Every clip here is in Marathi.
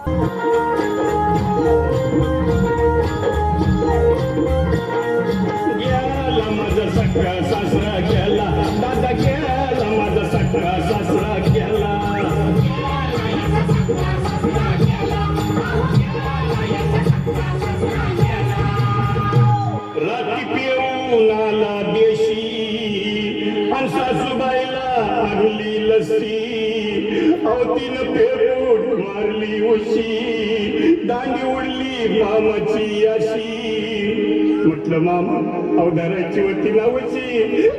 गेला माझा सख्खा सासरा गेला, दादा गेला माझा सख्खा सासरा गेला. रात्री पिऊन आला देशी आणि सासूबाईला आणली लस्सी. अवतीनं फेरून मारली उशी, दांडी उडली मामाची अशी. म्हटलं मामा अवधारायची होती ना उशी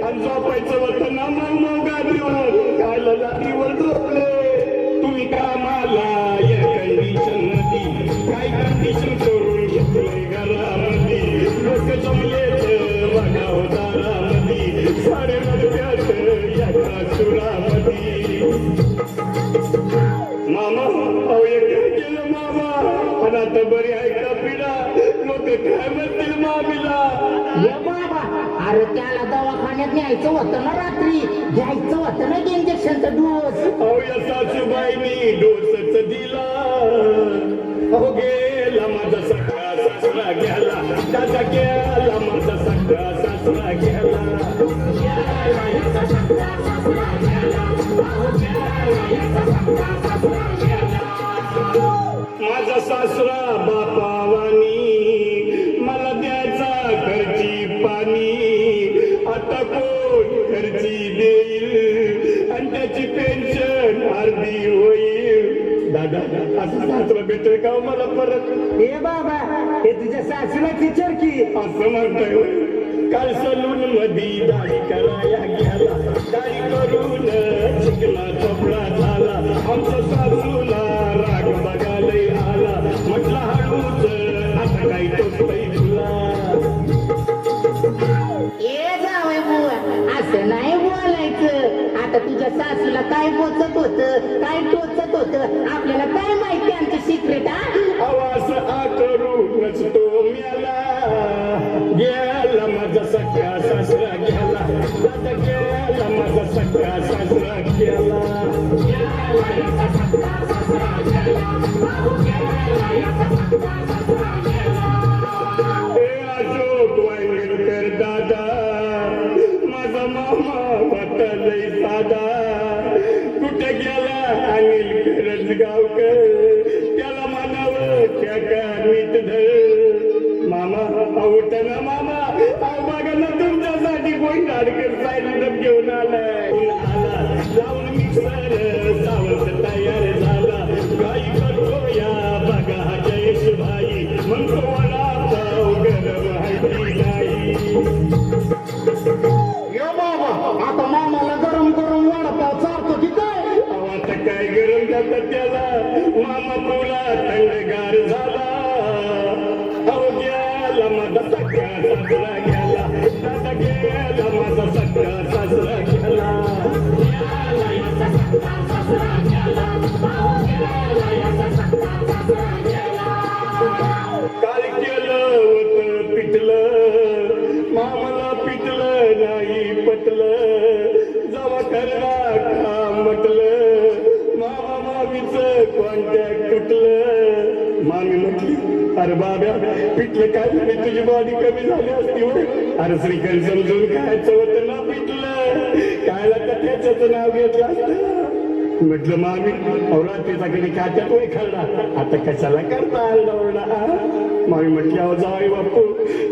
आणि झोपायचं होतं ना मग गाडीवर. कायला लादीवर झोपले तुम्ही कामाला या कंडिशन मध्ये, काय कंडिशन करून घेतलंय घरामध्ये. लोक जमलेच बघाव दारामध्ये, साडे नव्यात एका सुरामध्ये. मामा अहो एकदा केलं मामा, आणि आता बरी आहे का पिढा, लोक काय म्हणतील मामीला. ये बाबा, अरे त्याला दवाखान्यात न्यायचं होतं ना रात्री, घ्यायचं होतं ना इंजेक्शनचा डोस. अहो या सासूबाईनी डोसच दिला. अहो गेला माझा सख्खा सासरा गेला, दादा गेला माझा सख्खा सासरा गेला. माझा सासरा बापावानी मला द्यायचा घरची पाणी. आता कोण घरची देईल आणि त्याची पेन्शन अर्धी होईल. दादा असं सासरा भेटेल का मला परत. हे बाबा, हे तुझ्या सासूला विचार की. असं म्हणताय काल सलून मध्ये दाढी कराया गेला, दाढी करून चिकना चपडा झाला. आमचा सासूला राग बघायला आला, म्हटलं हळूच आता काही टोचतंय तुला. ए जावई बुवा, असं नाही बोलायचं. आता तुझ्या सासूला काय पोचत होतं, काय टोचत होतं, आपल्याला काय माहिती आमचं सिक्रेट. आवाज आ करूनच तो मेला. गेला माझा सख्खा सासरा गेला, दादा गेला माझा सख्खा सासरा गेला. हे अशोक वांगेडकर दादा, माझा मामा होता लय साधा. कुठे गेला अनिल करंजगावकर, त्याला म्हणावं त्या का नीट धर. मामा आवडत ना मामा, अहो बघा ना तुमच्यासाठी कोण गाडकर सायलेंट घेऊन आलाय. आला लावून मिक्सर सावंत तयार झाला. गाई करतो या बघा हा जयेश भाई, म्हणतो वडापाव गरम आहे नाही. यो बाबा, आता मामाला गरम गरम वडापाव चालतो की काय. आता काय गरम जातात त्याला, मामा पुरा थंडगार झाला. अहो गेला माझा सख्खा सासरा गेला, दादा गेला माझा सख्खा सासरा गेला. काल केलं होतं पिटलं, मामाला पिटलं नाही पटलं. जवा करणार का म्हटलं, मामा मामीचं कॉन्टॅक्ट तुटलं. मामी म्हटली अरे बाब्या पिटलं काय झालं, तुझी बॉडी कमी झाली असती हो. अरे श्रीखंड समजून खायचं होतं ना पिटलं, कायला का त्याच्याचं नाव घेतलं असतं. म्हटलं मामी रात्रीचा कधी काट्यात वय खाल्ला, आता कशाला करता आला. मामी म्हटली अहो जावई बापू,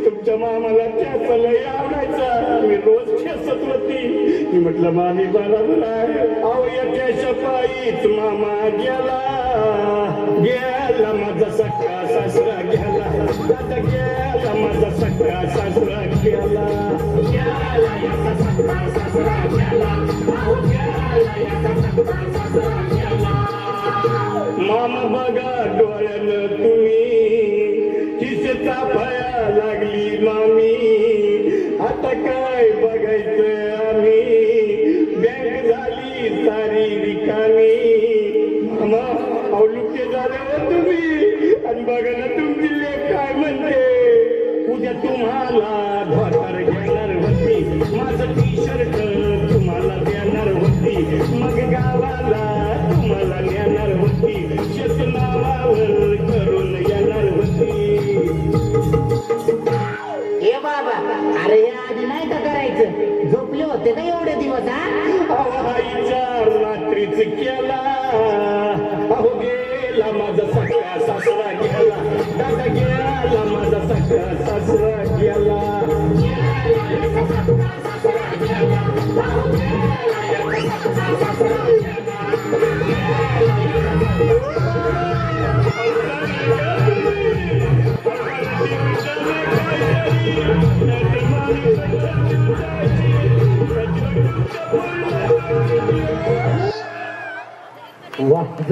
तुमच्या मामाला त्याचा लय आवडायचा, मी रोज ठेसत होती. मी म्हटलं मामी बरोबर आहे. अहो या शपाईच मामा गेला. गेला माझा सख्खा सासरा गेला, दादा गेला माझा सख्खा सासरा गेला. मामा बघा डोळ्यानं तुम्ही, तिचे तापाया लागली मामी. आता काय बघायचं आम्ही, बँक झाली सारी रिकामी. मामा अवलुके झाले हो तुम्ही, आणि बघा ना तुमची लेक काय म्हणते. उद्या तुम्हाला धोतर घेणार होती, माझं टी शर्ट तुम्हाला देणार होती, मग गावाला तुम्हाला नेणार होती. शेत नावावर रात्रीच केला अहो गेला माझा सगळा सासरा गेला दादा गेला माझा सगळा सासरा गेला वाह